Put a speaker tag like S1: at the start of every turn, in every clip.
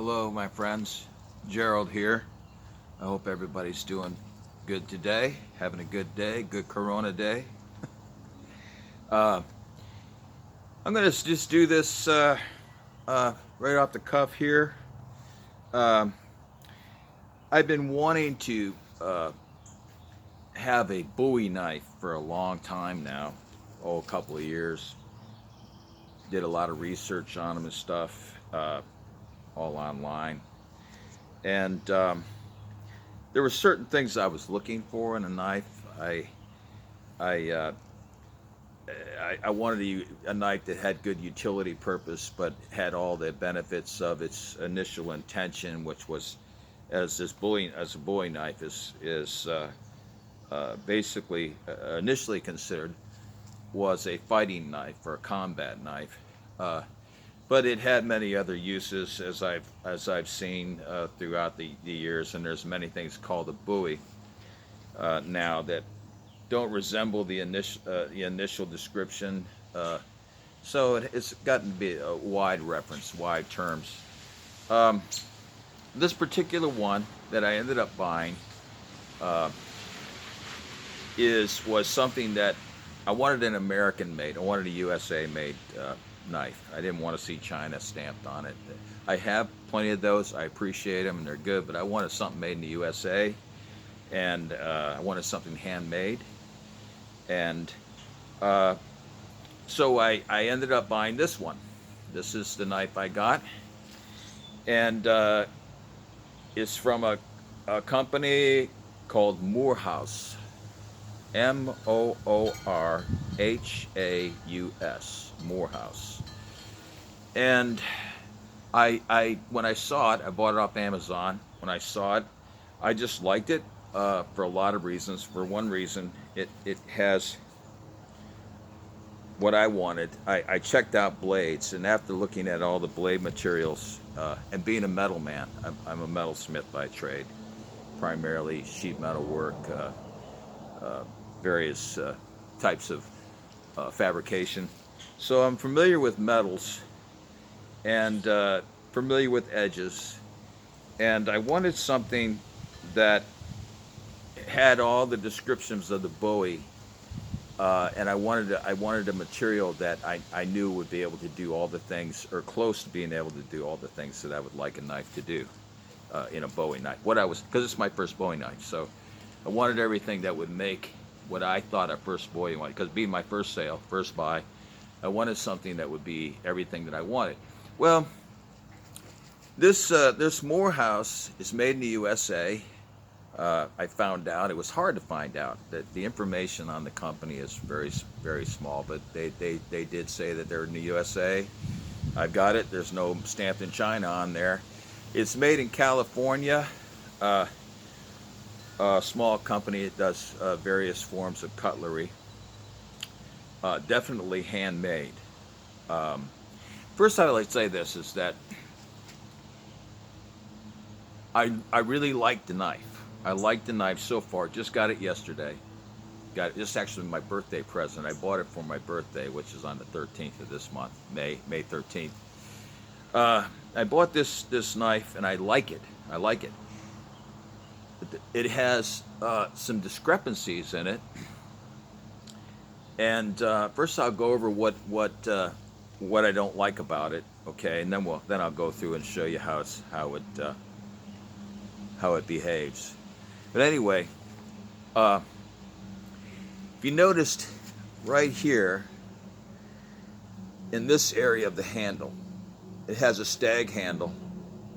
S1: Hello, my friends. Gerald here. I hope everybody's doing good today, having a good day, good Corona day. Uh, I'm going to just do this right off the cuff here. Um, I've been wanting to have a Bowie knife for a long time now, a couple of years. Did a lot of research on them and stuff, all online. And there were certain things I was looking for in a knife. I uh, I wanted a knife that had good utility purpose, but had all the benefits of its initial intention, which was as a Bowie knife is basically initially considered was a fighting knife or a combat knife. Uh, but it had many other uses as I've seen throughout the years, and there's many things called a Bowie now that don't resemble the initial description. So it's gotten to be a wide reference, wide terms. Um, this particular one that I ended up buying uh, is was something that I wanted an American made. I wanted a USA made knife. I didn't want to see China stamped on it. I have plenty of those. I appreciate them and they're good, but I wanted something made in the USA, and I wanted something handmade. And uh, so I ended up buying this one. This is the knife I got, and it's from a company called Moorhaus, Moorhaus, Moorhaus. And I when I saw it, I bought it off Amazon. When I saw it, I just liked it for a lot of reasons. For one reason, it has what I wanted. I checked out blades, and after looking at all the blade materials and being a metal man, I'm a metalsmith by trade, primarily sheet metal work, uh, various types of fabrication. So I'm familiar with metals and familiar with edges, and I wanted something that had all the descriptions of the Bowie, and I wanted a material that I knew would be able to do all the things, or close to being able to do all the things that I would like a knife to do in a Bowie knife. Because it's my first Bowie knife, so I wanted everything that would make what I thought a first Bowie one. Because being my first sale, first buy, I wanted something that would be everything that I wanted. Well, this Moorhouse is made in the USA. I found out it was hard to find out that the information on the company is very small, but they did say that they're in the USA. I've got it. There's no stamped in China on there. It's made in California. Uh, a small company. It does various forms of cutlery. Definitely handmade. Um, First, I'd like to say this is that I really like the knife. I like the knife so far. Just got it yesterday. Got it. This is actually my birthday present. I bought it for my birthday, which is on the 13th of this month, May 13th. I bought this knife, and I like it. I like it. It has some discrepancies in it, and first I'll go over what I don't like about it. Okay, and then I'll go through and show you how it behaves. But anyway, uh, if you noticed right here in this area of the handle, it has a stag handle.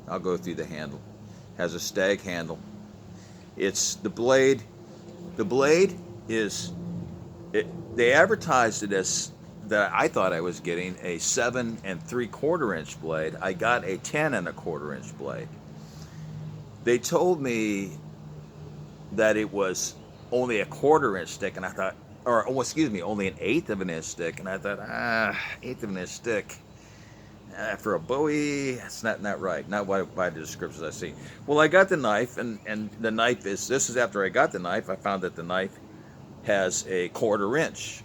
S1: I'll go through the handle. It has a stag handle. It's the blade. The blade is. They advertised it as that I thought I was getting a 7 3/4 inch blade. I got a 10 1/4 inch blade. They told me that it was only a 1/4 inch thick, and I thought, or oh, excuse me, only an 1/8 thick, and I thought, 1/8 inch thick. For a Bowie, it's not right. Not by the descriptions I see. Well, I got the knife, and the knife is. This is after I got the knife. I found that the knife has a 1/4 inch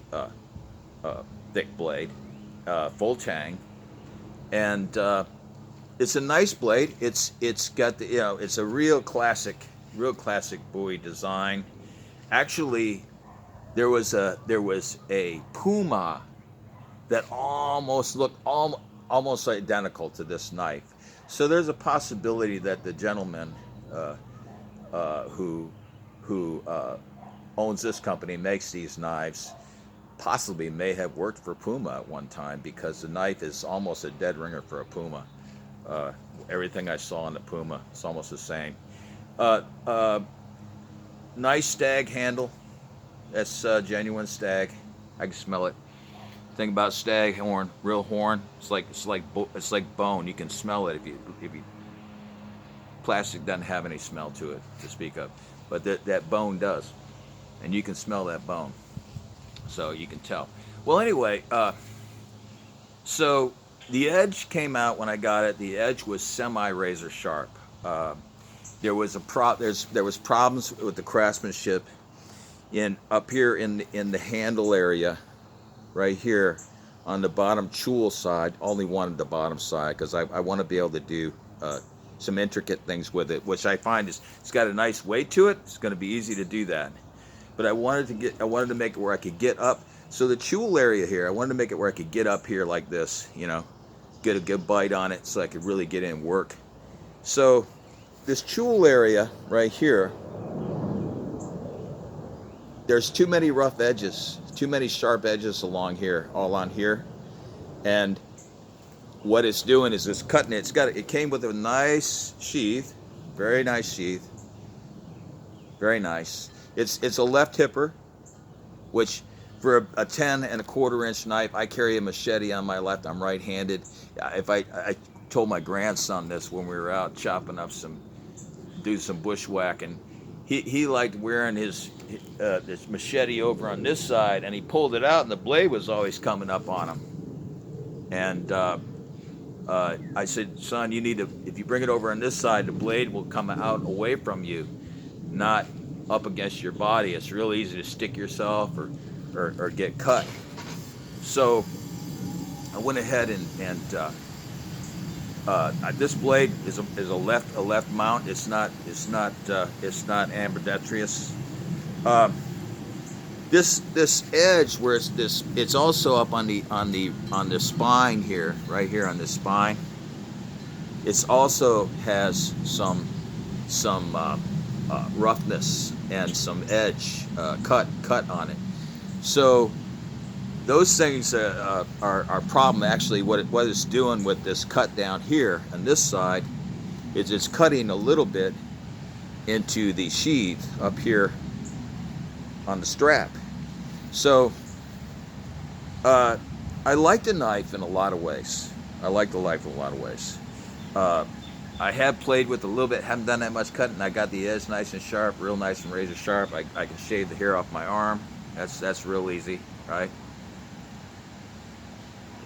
S1: thick blade, full tang, and it's a nice blade. It's got the, it's a real classic Bowie design. Actually, there was a Puma that almost looked almost identical to this knife. So there's a possibility that the gentleman who owns this company, makes these knives, possibly may have worked for Puma at one time, because the knife is almost a dead ringer for a Puma. Everything I saw on the Puma, it's almost the same. Nice stag handle. That's genuine stag. I can smell it. Thing about stag horn, real horn, it's like bone. You can smell it if you plastic doesn't have any smell to it to speak of, but that bone does, and you can smell that bone, so you can tell. Well, anyway, so the edge came out when I got it. The edge was semi razor sharp. There was problems with the craftsmanship up here in the handle area, right here on the bottom chool side. Only wanted the bottom side because I want to be able to do some intricate things with it, which I find it's got a nice weight to it. It's going to be easy to do that. But I wanted to make it where I could get up. So the chool area here, I wanted to make it where I could get up here like this, get a good bite on it so I could really get in and work. So this chool area right here, there's too many rough edges, too many sharp edges along here, all on here. And what it's doing is it's cutting it. It came with a nice sheath, very nice sheath, very nice. It's a left hipper, which for a 10¼ inch knife, I carry a machete on my left. I'm right-handed. I told my grandson this when we were out chopping up do some bushwhacking. He liked wearing his machete over on this side, and he pulled it out, and the blade was always coming up on him. And I said, son, you need to, if you bring it over on this side, the blade will come out away from you, not up against your body. It's real easy to stick yourself or get cut. So I went ahead and this blade is a left mount. It's not ambidextrous. This edge where it's also up on the spine here, right here on the spine. It's also has some roughness and some edge cut on it. So those things are a problem. Actually, what it's doing with this cut down here on this side is it's cutting a little bit into the sheath up here on the strap. So I like the knife in a lot of ways. I have played with a little bit, haven't done that much cutting. I got the edge nice and sharp, real nice and razor sharp. I can shave the hair off my arm. That's real easy, right?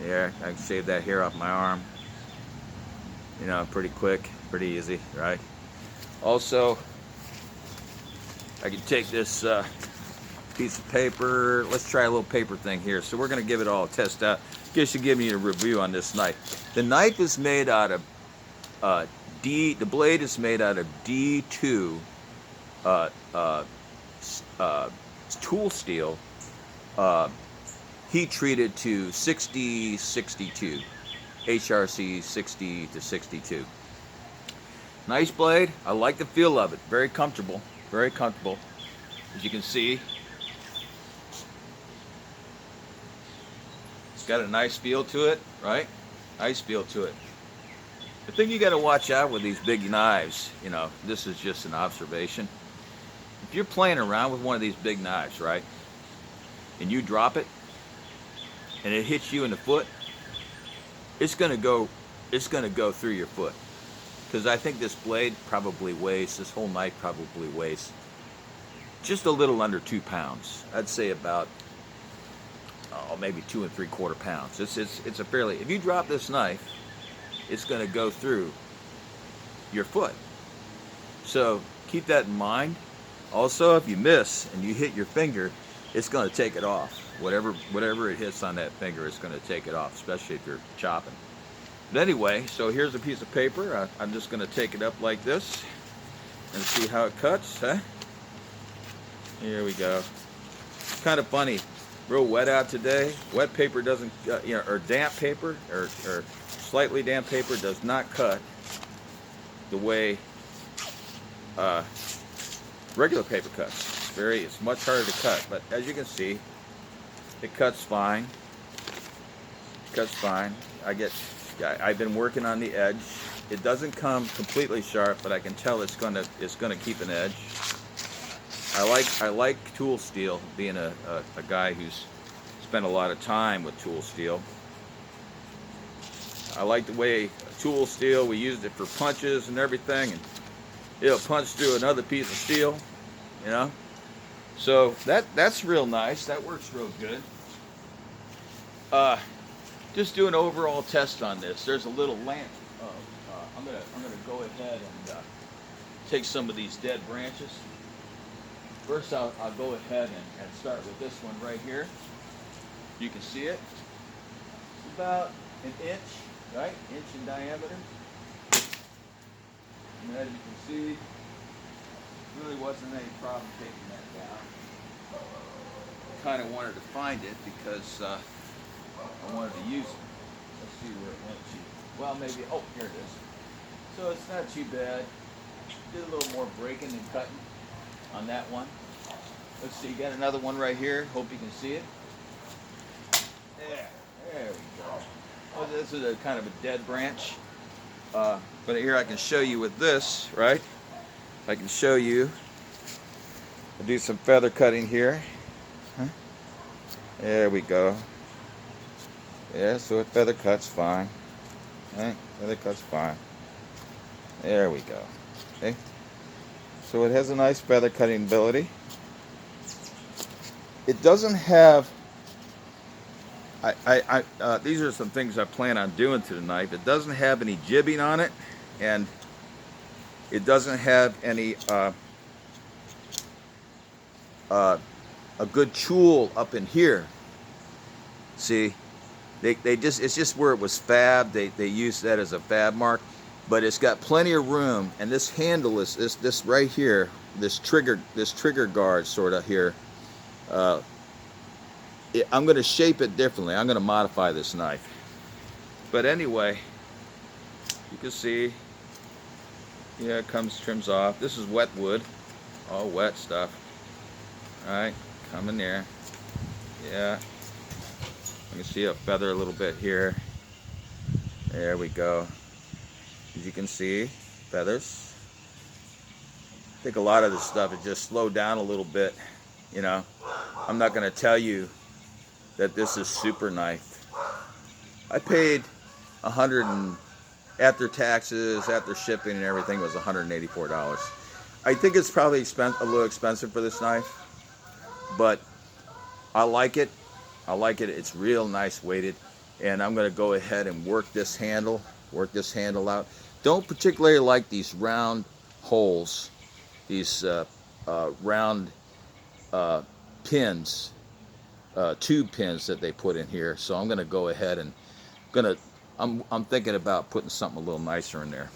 S1: Yeah, I can shave that hair off my arm. Pretty quick, pretty easy, right? Also, I can take this piece of paper. Let's try a little paper thing here. So we're going to give it all a test out. Just to give you a review on this knife. The knife is made out of the blade is made out of D2 tool steel, heat treated to 60-62, HRC 60 to 62. Nice blade. I like the feel of it. Very comfortable. Very comfortable. As you can see, it's got a nice feel to it, right? Nice feel to it. The thing you got to watch out with these big knives, this is just an observation. If you're playing around with one of these big knives, right, and you drop it, and it hits you in the foot, it's gonna go through your foot. Because I think this blade this whole knife probably weighs just a little under 2 pounds. I'd say about maybe 2 3/4 pounds. It's a fairly. If you drop this knife, it's going to go through your foot. So keep that in mind. Also, if you miss and you hit your finger, it's going to take it off. Whatever it hits on that finger, it's going to take it off, especially if you're chopping. But anyway, so here's a piece of paper. I'm just going to take it up like this and see how it cuts. Huh? Here we go. It's kind of funny. Real wet out today. Wet paper doesn't, or damp paper, or slightly damp paper does not cut the way regular paper cuts. It's much harder to cut, but as you can see, it cuts fine. It cuts fine. I've been working on the edge. It doesn't come completely sharp, but I can tell it's gonna keep an edge. I like tool steel, being a guy who's spent a lot of time with tool steel. I like the way tool steel, we used it for punches and everything, and it'll punch through another piece of steel, you know. So that's real nice. That works real good. Just do an overall test on this. There's a little lamp. I'm gonna go ahead and take some of these dead branches. First, I'll go ahead and start with this one right here. You can see it. It's about an inch, right? Inch in diameter. And as you can see, really wasn't any problem taking that down. I kind of wanted to find it because I wanted to use it. Let's see where it went to. Well, maybe, oh, here it is. So it's not too bad. Did a little more breaking and cutting on that one. Let's see, got another one right here. Hope you can see it. There we go. Well, this is a kind of a dead branch. But here I can show you with this, right? I can show you. I'll do some feather cutting here. Huh? There we go. Yeah, so it feather cuts fine. Right? Feather cuts fine. There we go. Okay. So it has a nice feather cutting ability. It doesn't have. These are some things I plan on doing to the knife. It doesn't have any jibbing on it, and it doesn't have any a good tool up in here. See, it's just where it was fabbed. They used that as a fab mark, but it's got plenty of room. And this handle is this right here, this trigger guard sort of here. I'm going to shape it differently. I'm going to modify this knife. But anyway, you can see, yeah, it trims off. This is wet wood, all wet stuff. All right, coming there. Yeah, you can see a feather a little bit here. There we go. As you can see, feathers. I think a lot of this stuff is just slowed down a little bit. You know, I'm not going to tell you that this is super knife. I paid after taxes, after shipping and everything, it was $184. I think it's probably a little expensive for this knife, but I like it. I like it. It's real nice weighted, and I'm going to go ahead and work this handle out. Don't particularly like these round holes, these round pins. Tube pins that they put in here, so I'm going to go ahead and I'm thinking about putting something a little nicer in there.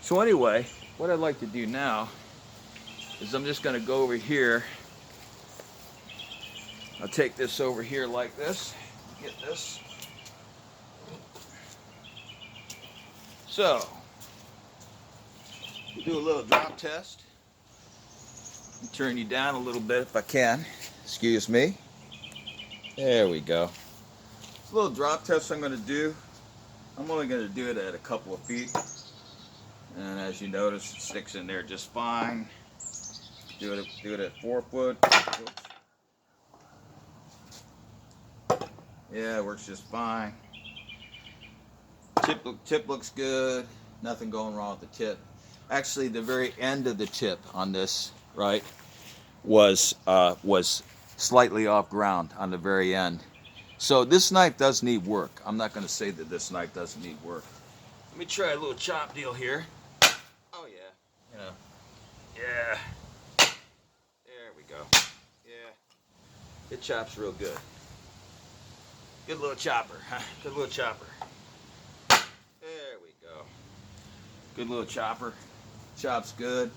S1: So anyway, what I'd like to do now is I'm just going to go over here. I'll take this over here like this. Get this. So we'll do a little drop test. I'll turn you down a little bit if I can. Excuse me. There we go. It's a little drop test I'm going to do. I'm only going to do it at a couple of feet. And as you notice, it sticks in there just fine. Do it at 4 foot. Oops. Yeah, it works just fine. Tip looks good. Nothing going wrong with the tip. Actually, the very end of the tip on this, right, was slightly off ground on the very end. So this knife does need work. I'm not going to say that this knife doesn't need work. Let me try a little chop deal here. Oh yeah, you know, yeah. There we go. Yeah, it chops real good. Good little chopper, huh? Good little chopper. Good little chopper. Chops good.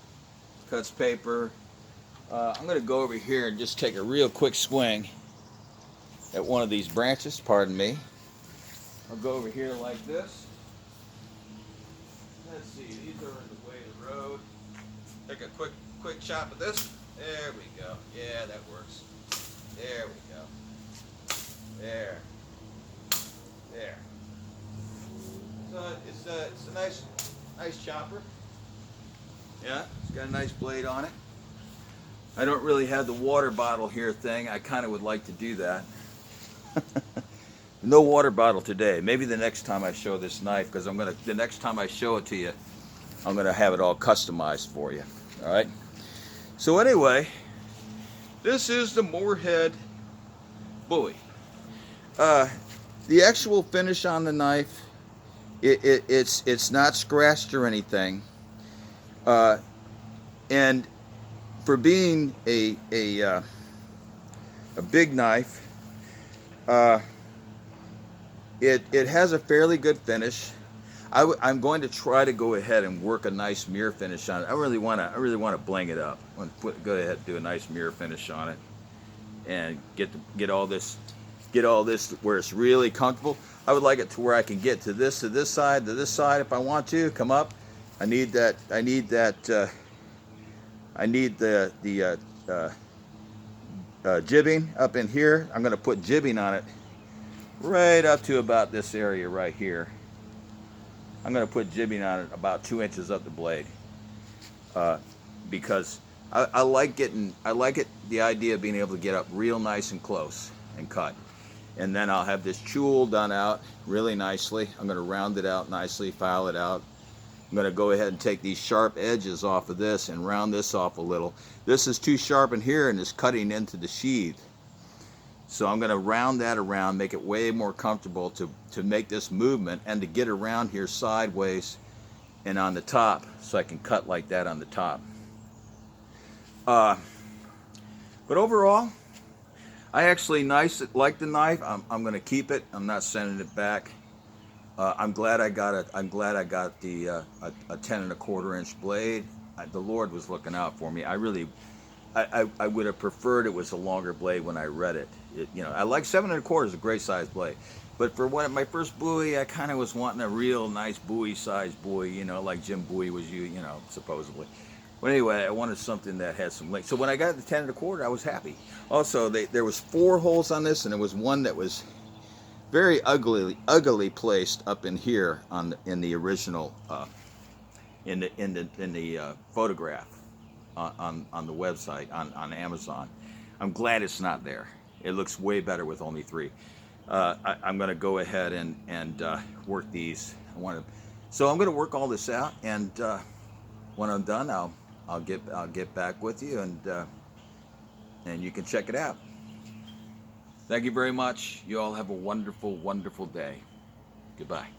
S1: Cuts paper. I'm going to go over here and just take a real quick swing at one of these branches. Pardon me. I'll go over here like this. Let's see. These are in the way of the road. Take a quick chop of this. There we go. Yeah, that works. There we go. There. There. So it's a nice chopper. Yeah, it's got a nice blade on it. I don't really have the water bottle here thing. I kind of would like to do that. No water bottle today. Maybe the next time I show this knife, because the next time I show it to you, I'm gonna have it all customized for you. All right. So anyway, this is the Moorhaus Bowie. The actual finish on the knife, it's not scratched or anything, and for being a big knife, it has a fairly good finish. I'm going to try to go ahead and work a nice mirror finish on it. I really want to bling it up. I want to go ahead and do a nice mirror finish on it, and get all this where it's really comfortable. I would like it to where I can get to this side if I want to come up. I need that. I need the jibbing up in here. I'm going to put jibbing on it right up to about this area right here. I'm going to put jibbing on it about 2 inches up the blade, because I like the idea of being able to get up real nice and close and cut. And then I'll have this chewel done out really nicely. I'm going to round it out nicely, file it out. I'm going to go ahead and take these sharp edges off of this and round this off a little. This is too sharp in here and is cutting into the sheath. So I'm going to round that around, make it way more comfortable to make this movement and to get around here sideways and on the top, so I can cut like that on the top. But overall, I actually like the knife. I'm going to keep it. I'm not sending it back. I'm glad I got it. I'm glad I got the a 10 1/4 inch blade. The Lord was looking out for me. I would have preferred it was a longer blade when I read it. I like 7 1/4 is a great size blade, but for my first Bowie, I kind of was wanting a real nice Bowie size Bowie, like Jim Bowie was supposedly. But anyway, I wanted something that had some length. So when I got the 10 1/4, I was happy. Also, there was 4 holes on this, and there was one that was very ugly placed up in here in the original in the photograph on the website on Amazon. I'm glad it's not there. It looks way better with only 3. I'm going to go ahead and work these. So I'm going to work all this out, and when I'm done, I'll get back with you, and you can check it out. Thank you very much. You all have a wonderful, wonderful day. Goodbye.